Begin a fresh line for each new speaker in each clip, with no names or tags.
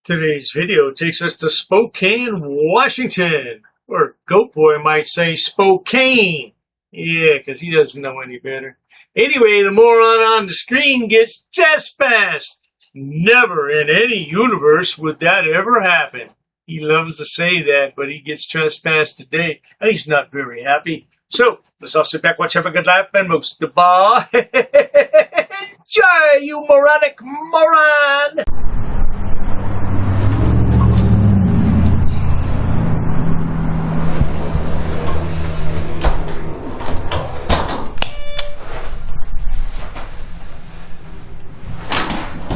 Today's video takes us to Spokane, Washington. Or GoatBoy might say Spokane. Yeah, because he doesn't know any better. Anyway, the moron on the screen gets trespassed. Never in any universe would that ever happen. He loves to say that, but he gets trespassed today, and he's not very happy. So, let's all sit back, watch, have a good laugh, and most of all, enjoy, you moronic moron!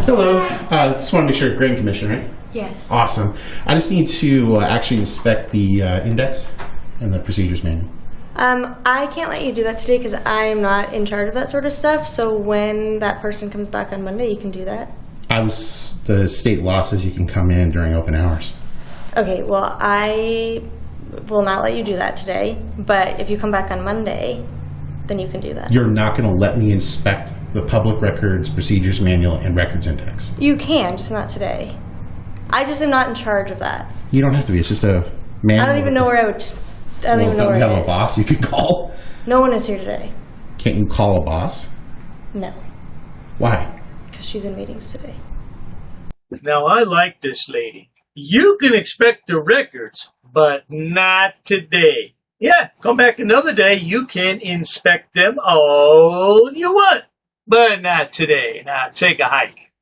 Hello. Just want to make sure grain commission, right?
Yes.
Awesome. I just need to actually inspect the index and the procedures manual.
I can't let you do that today because I'm not in charge of that sort of stuff. So when that person comes back on Monday, you can do that.
The state law says you can come in during open hours.
Okay, well, I will not let you do that today. But if you come back on Monday, then you can do that.
You're not going to let me inspect the public records, procedures manual, and records index?
You can, just not today. I just am not in charge of that.
You don't have to be. It's just a manual.
I don't even know where I would... I don't even know where it is.
Don't you have a boss you can call?
No one is here today.
Can't you call a boss?
No.
Why?
Because she's in meetings today.
Now, I like this lady. You can expect the records, but not today. Yeah, come back another day. You can inspect them all you want, but not today. Now, take a hike.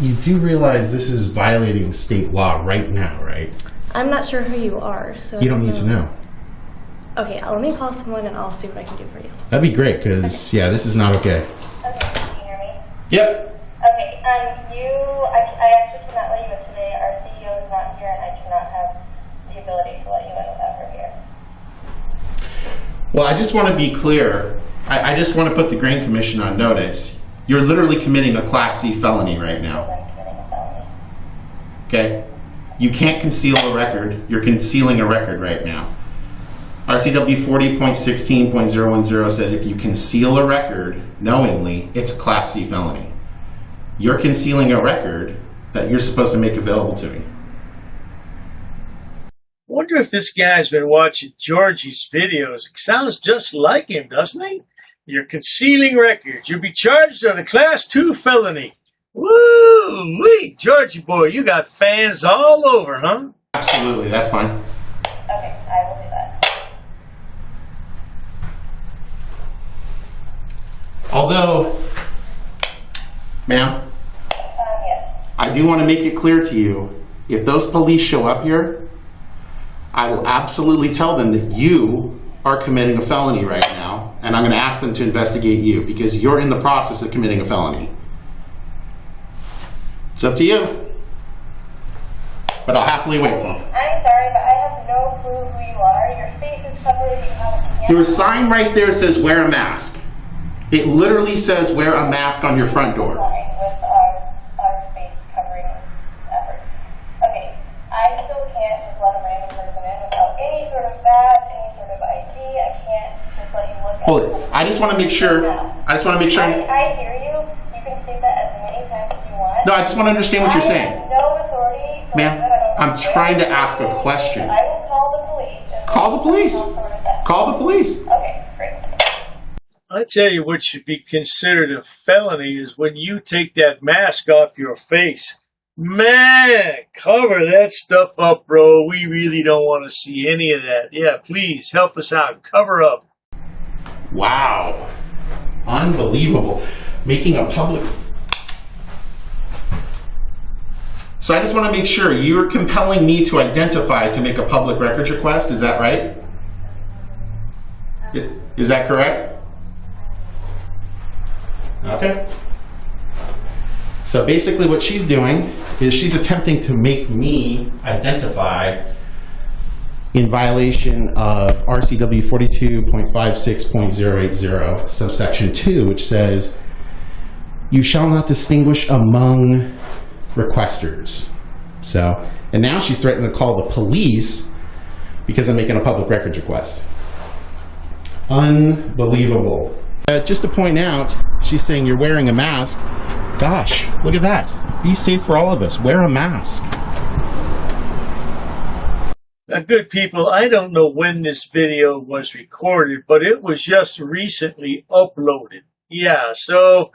You do realize this is violating state law right now, right?
I'm not sure who you are, so...
You don't need to know.
Okay, let me call someone and I'll see what I can do for you.
That'd be great, because, yeah, this is not okay.
Okay, can you hear me?
Yep.
Okay, I actually cannot let you in today. Our CEO is not here and I cannot have the ability to let you in without her here.
Well, I just want to be clear. I just want to put the Grain Commission on notice. You're literally committing a Class C felony right now.
I'm committing a felony.
Okay? You can't conceal a record. You're concealing a record right now. RCW 40.16.010 says if you conceal a record knowingly, it's a Class C felony. You're concealing a record that you're supposed to make available to me.
Wonder if this guy's been watching Georgie's videos. It sounds just like him, doesn't he? You're concealing records. You'll be charged on a Class 2 felony. Woo-wee! Georgie boy, you got fans all over, huh?
Absolutely, that's fine.
Okay, I will do that.
Although, ma'am,
Yes.
I do want to make it clear to you, if those police show up here, I will absolutely tell them that you are committing a felony right now, and I'm going to ask them to investigate you because you're in the process of committing a felony. It's up to you. But I'll happily wait for them.
I'm sorry, but I have no clue who you are. Your face is covered. You have a camera.
Your sign right there says wear a mask. It literally says wear a mask on your front door.
With our face covering efforts. Okay, I still can't just let a random person in without any sort of badge, any sort of ID. I can't just let you look at
Hold it. I just want to make sure. I
hear you. You can say that as many times as you want.
No, I just want to understand what you're saying.
I have no authority.
Ma'am, I'm trying to ask a question.
I will call the police.
Call the police. Call the police.
Okay, great.
I tell you what should be considered a felony is when you take that mask off your face. Man, cover that stuff up, bro. We really don't want to see any of that. Yeah, please help us out. Cover up.
Wow. Unbelievable. Making a public... So I just want to make sure you're compelling me to identify to make a public records request. Is that right? Is that correct? Okay. So basically what she's doing is she's attempting to make me identify in violation of RCW 42.56.080 subsection 2, which says you shall not distinguish among requesters. So, and now she's threatening to call the police because I'm making a public records request. Unbelievable. Just to point out, she's saying you're wearing a mask. Gosh, look at that. Be safe for all of us. Wear a mask.
Now, good people, I don't know when this video was recorded, but it was just recently uploaded. Yeah, so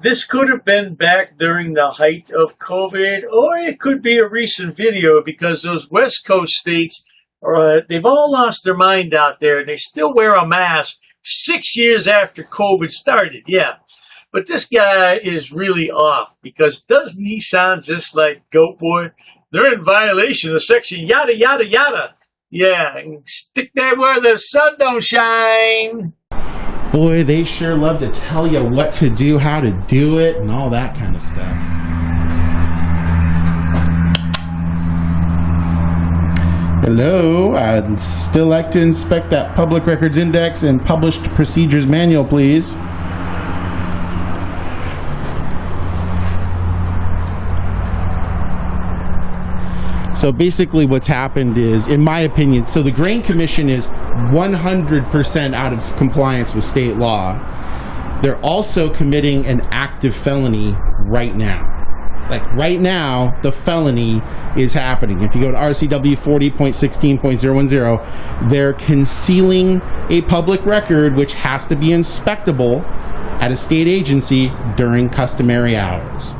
this could have been back during the height of COVID, or it could be a recent video because those West Coast states, they've all lost their mind out there, and they still wear a mask 6 years after COVID started. Yeah, but this guy is really off because doesn't he sound just like GoatBoy? They're in violation of section yada, yada, yada. Yeah, and stick that where the sun don't shine.
Boy, they sure love to tell you what to do, how to do it, and all that kind of stuff. Hello, I'd still like to inspect that public records index and published procedures manual, please. So basically what's happened is, in my opinion, so the Grain Commission is 100% out of compliance with state law. They're also committing an active felony right now. Like right now, the felony is happening. If you go to RCW 40.16.010, they're concealing a public record which has to be inspectable at a state agency during customary hours.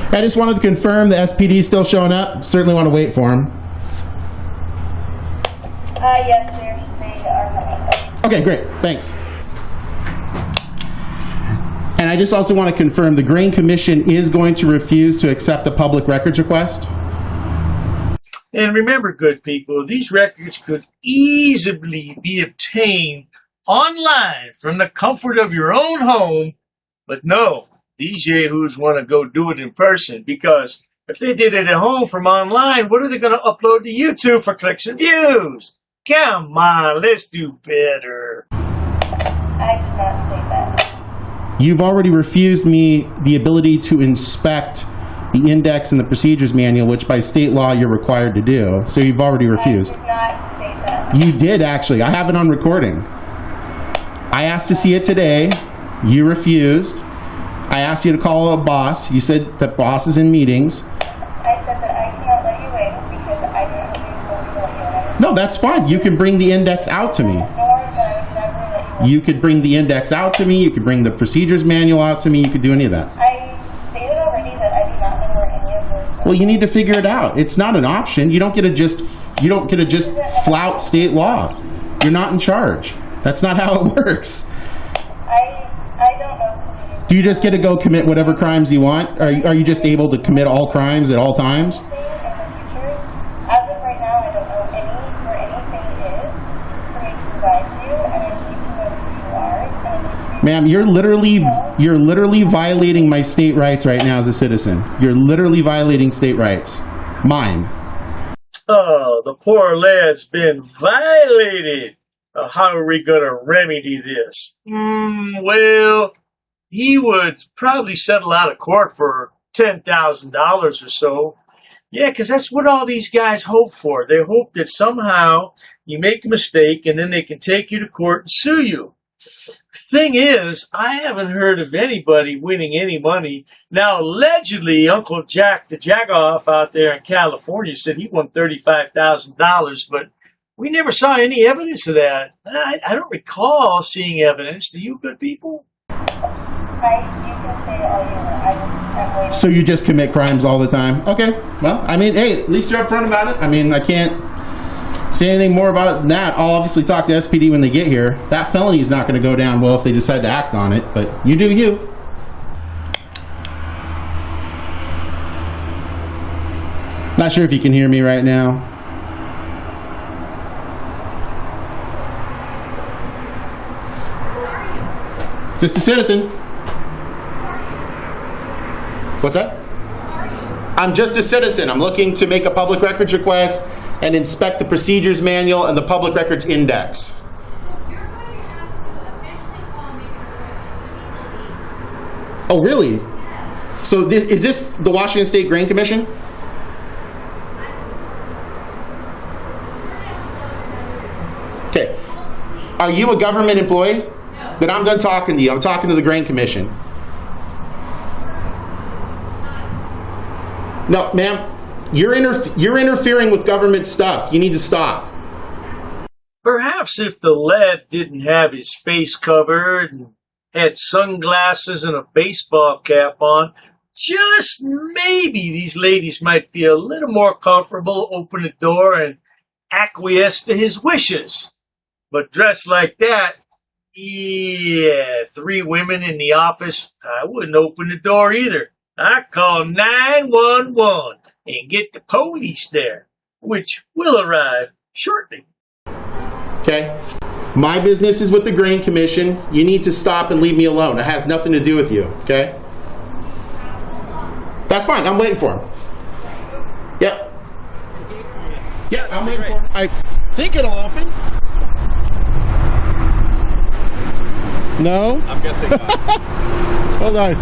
I just wanted to confirm the SPD is still showing up. Certainly want to wait for him.
Yes, they are coming.
Okay, great. Thanks. And I just also want to confirm the Grain Commission is going to refuse to accept the public records request.
And remember, good people, these records could easily be obtained online from the comfort of your own home, but no. These yahoos want to go do it in person because if they did it at home from online, what are they going to upload to YouTube for clicks and views? Come on, let's do better.
I did not say that.
You've already refused me the ability to inspect the index and the procedures manual, which by state law you're required to do. So you've already refused.
I did not say that.
You did, actually. I have it on recording. I asked to see it today. You refused. I asked you to call a boss. You said that boss is in meetings.
I said that I cannot let you in because I didn't know you were supposed to let you in.
No, that's fine. You can bring the index out to me.
Nor that I would never let you in.
You could bring the index out to me. You could bring the procedures manual out to me. You could do any of that.
I stated already that I do not know where any of those are.
Well, you need to figure it out. It's not an option. You don't get to just flout state law. You're not in charge. That's not how it works.
I don't know.
Do you just get to go commit whatever crimes you want? Are you just able to commit all crimes at all times?
In the future, as of right now, I don't know where anything is for me to provide to you, and I need to know who you are. And
Ma'am, you're literally violating my state rights right now as a citizen. You're literally violating state rights. Mine.
Oh, the poor lad's been violated. How are we going to remedy this? Well, he would probably settle out of court for $10,000 or so. Yeah, because that's what all these guys hope for. They hope that somehow you make a mistake and then they can take you to court and sue you. Thing is, I haven't heard of anybody winning any money. Now, allegedly, Uncle Jack the Jagoff out there in California said he won $35,000, but we never saw any evidence of that. I don't recall seeing evidence. Do you, good people?
you can say all you want. I'm waiting.
So you just commit crimes all the time? Okay. Well, I mean, hey, at least you're upfront about it. I mean, I can't say anything more about it than that. I'll obviously talk to SPD when they get here. That felony is not going to go down well if they decide to act on it, but you do you. Not sure if you can hear me right now. Just a citizen. What's that? I'm just a citizen. I'm looking to make a public records request and inspect the procedures manual and the public records index. Oh, really? So is this the Washington State Grain Commission? Okay. Are you a government employee? Then I'm done talking to you. I'm talking to the Grain Commission. No, ma'am. You're interfering with government stuff. You need to stop.
Perhaps if the lad didn't have his face covered and had sunglasses and a baseball cap on, just maybe these ladies might feel a little more comfortable, open the door, and acquiesce to his wishes. But dressed like that, yeah, 3 women in the office, I wouldn't open the door either. I'd call 911 and get the police there, which will arrive shortly.
Okay? My business is with the Grain Commission. You need to stop and leave me alone. It has nothing to do with you, okay? That's fine. I'm waiting for him. Yep. Yeah, I'm waiting for him. I think it'll open. No?
I'm guessing not.
Hold on.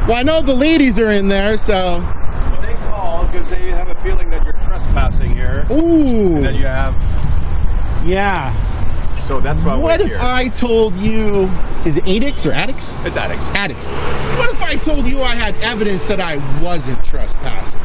Well, I know the ladies are in there, so...
Well, they call because they have a feeling that you're trespassing here.
Ooh.
And that you have...
Yeah.
So that's why
What
we're
if
here.
I told you... Is it addicts or addicts?
It's addicts.
Addicts. What if I told you I had evidence that I wasn't trespassing?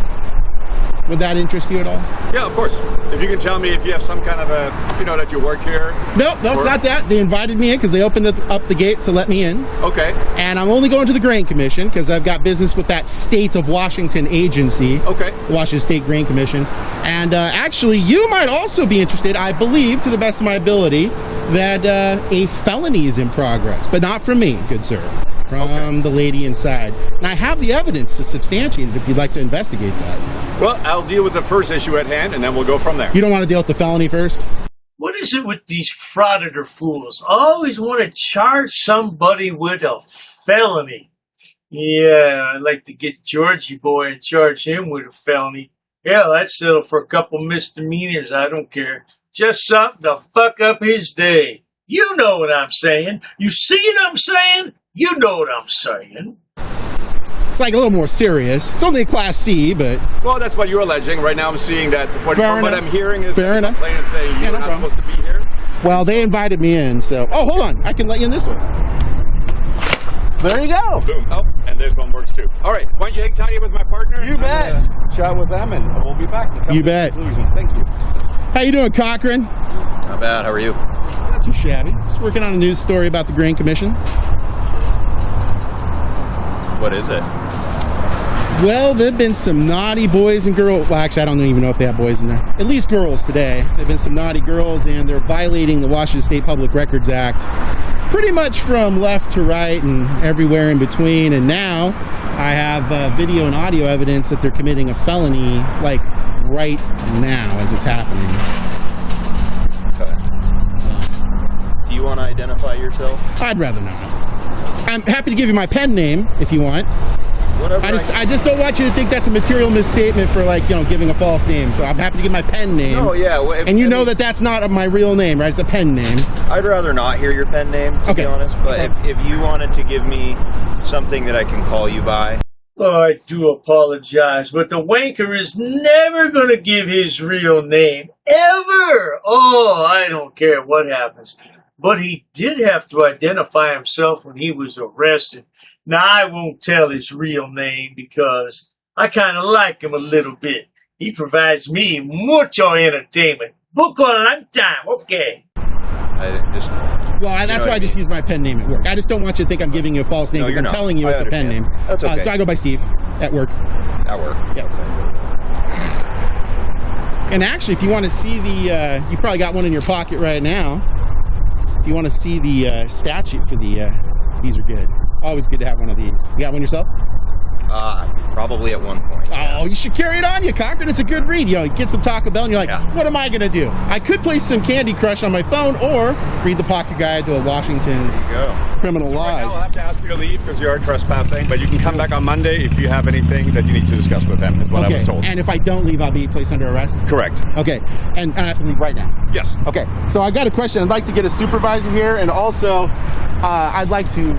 Would that interest you at all?
Yeah, of course. If you can tell me if you have some kind of a, that you work here.
Nope, no, it's not that. They invited me in because they opened up the gate to let me in.
Okay.
And I'm only going to the Grain Commission because I've got business with that state of Washington agency.
Okay.
The Washington State Grain Commission. And actually, you might also be interested, I believe, to the best of my ability, that a felony is in progress. But not from me, good sir. From the lady inside. And I have the evidence to substantiate it if you'd like to investigate that.
Well, I'll deal with the first issue at hand, and then we'll go from there.
You don't want to deal with the felony first?
What is it with these frauditor fools? Always want to charge somebody with a felony. Yeah, I'd like to get Georgie boy and charge him with a felony. Hell, I'd settle for a couple misdemeanors, I don't care. Just something to fuck up his day. You know what I'm saying. You see what I'm saying? You know what I'm saying.
It's like a little more serious. It's only a Class C, but...
Well, that's what you're alleging. Right now I'm seeing that what I'm hearing is
Fair enough.
complainant saying you're not supposed to be here.
Well, they invited me in, so... Oh, hold on. I can let you in this one. There you go.
Boom. Oh, and there's one works too. All right. Why don't you hang tight with my partner?
You bet.
Chat with them, and we'll be back.
You bet.
Thank you.
How you doing, Cochran?
Not bad. How are you?
Not too shabby. Just working on a news story about the Grain Commission.
What is it?
Well, there have been some naughty boys and girls. Well, actually, I don't even know if they have boys in there. At least girls today. There have been some naughty girls, and they're violating the Washington State Public Records Act pretty much from left to right and everywhere in between. And now I have video and audio evidence that they're committing a felony, like, right now as it's happening.
Okay. So, do you want to identify yourself?
I'd rather not. I'm happy to give you my pen name if you want.
Whatever.
I just don't want you to think that's a material misstatement for, like, giving a false name. So I'm happy to give my pen name.
Oh yeah. Well,
And you know that that's not my real name, right? It's a pen name.
I'd rather not hear your pen name, to be honest. But if you wanted to give me something that I can call you by.
Oh, I do apologize, but the wanker is never going to give his real name. Ever! Oh, I don't care what happens. But he did have to identify himself when he was arrested. Now, I won't tell his real name because I kind of like him a little bit. He provides me mucho entertainment. Book on a long time, okay.
That's why I just use my pen name at work. I just don't want you to think I'm giving you a false name because I'm telling you it's a pen name.
That's okay.
So I go by Steve at work.
At work.
Yeah. And actually, if you want to see the, you probably got one in your pocket right now. If you want to see the statute for the, these are good. Always good to have one of these. You got one yourself?
Probably at one point.
Oh, you should carry it on you, Cochran. It's a good read. You get some Taco Bell and you're like, what am I going to do? I could play some Candy Crush on my phone or read the pocket guide to Washington's criminal laws.
Right now I'll have to ask you to leave because you are trespassing, but you can come back on Monday if you have anything that you need to discuss with them, is what I was told.
And if I don't leave, I'll be placed under arrest?
Correct.
Okay. And I have to leave right now?
Yes.
Okay. So I got a question. I'd like to get a supervisor here, and also I'd like to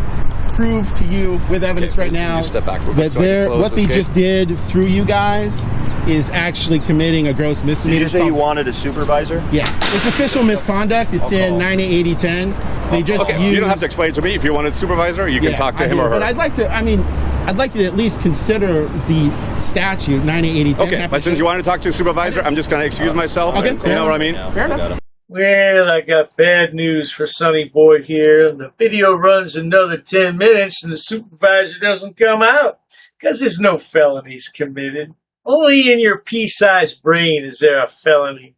prove to you with evidence right now that what they just did through you guys is actually committing a gross misdemeanor.
Did you say you wanted a supervisor?
Yeah, it's official misconduct. It's in 98010. They just used...
You don't have to explain it to me. If you wanted a supervisor, you can talk to him or her.
But I'd like to, I mean, I'd like you to at least consider the statute 988010.
Okay, but since you want to talk to the supervisor, I'm just going to excuse myself.
Okay.
And, you know what I mean?
Fair enough.
Well, I got bad news for Sonny Boy here. The video runs another 10 minutes and the supervisor doesn't come out because there's no felonies committed. Only in your pea-sized brain is there a felony.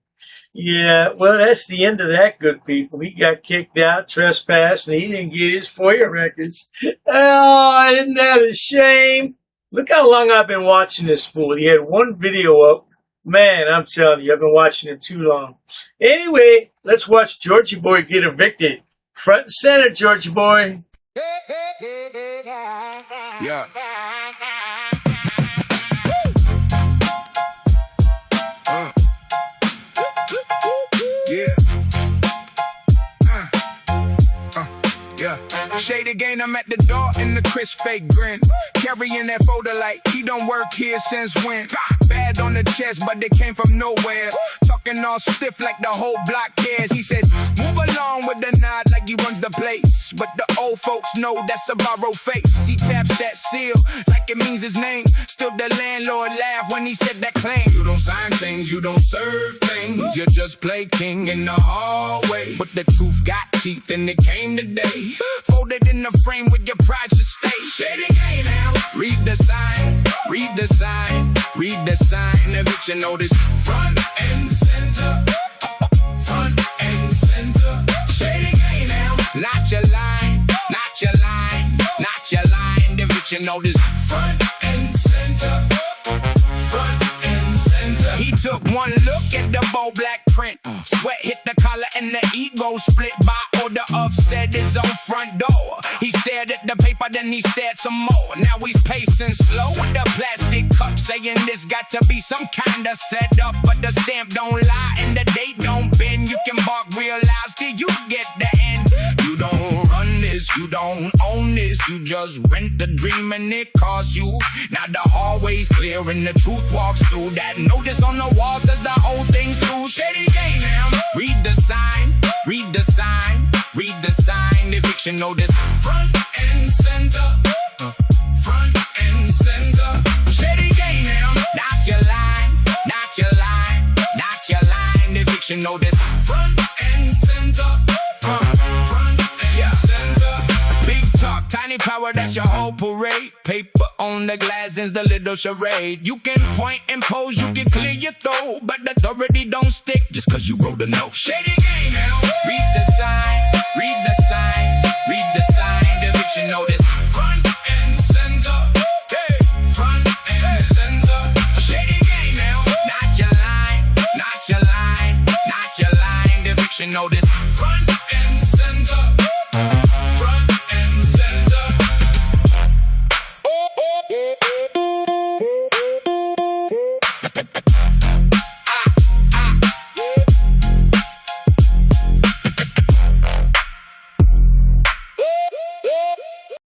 Yeah, well, that's the end of that, good people. He got kicked out, trespassed, and he didn't get his FOIA records. Oh, isn't that a shame? Look how long I've been watching this fool. He had one video up. Man, I'm telling you, I've been watching him too long. Anyway, let's watch Georgie Boy get evicted. Front and center, Georgie Boy.
Yeah. Shade again, I'm at the door in the crisp fake grin. Carrying that folder like he don't work here since when. Bad on the chest, but they came from nowhere. Talking all stiff like the whole block cares. He says, move along with the nod like he runs the place. But the old folks know that's a borrowed face. He taps that seal like it means his name. Still the landlord laughed when he said that claim. You don't sign things, you don't serve things. You just play king in the hallway. But the truth got teeth and it came today. Folded in the frame with your pride should stay. Shady game now. Read the sign, read the sign, read the sign. Eviction notice, front and center, front and center. Shady game now. Not your line, not your line, not your line. Eviction notice, front and center, front and center. He took one look at the bold black print. Sweat hit the collar and the ego split by order of said his own front door. He stared at the paper, then he stared some more. Now he's pacing slow with the plastic cup, saying this got to be some kind of setup. But the stamp don't lie and the date don't bend. You can bark real loud, still you get the end. You don't run this, you don't own this. You just rent the dream and it costs you. Now the hallway's clear and the truth walks through. That notice on the wall says the whole thing's through. Shady game now. Read the sign, read the sign, read the sign. Eviction notice, front and center, front and center. Shady game now. Not your line, not your line, not your line. Eviction notice, front and center, front and center. Big talk, tiny power, that's your whole parade. Paper on the glass is the little charade. You can point and pose, you can clear your throat, but the authority don't stick just cause you wrote a note. Shady game now. Read the sign, read the sign.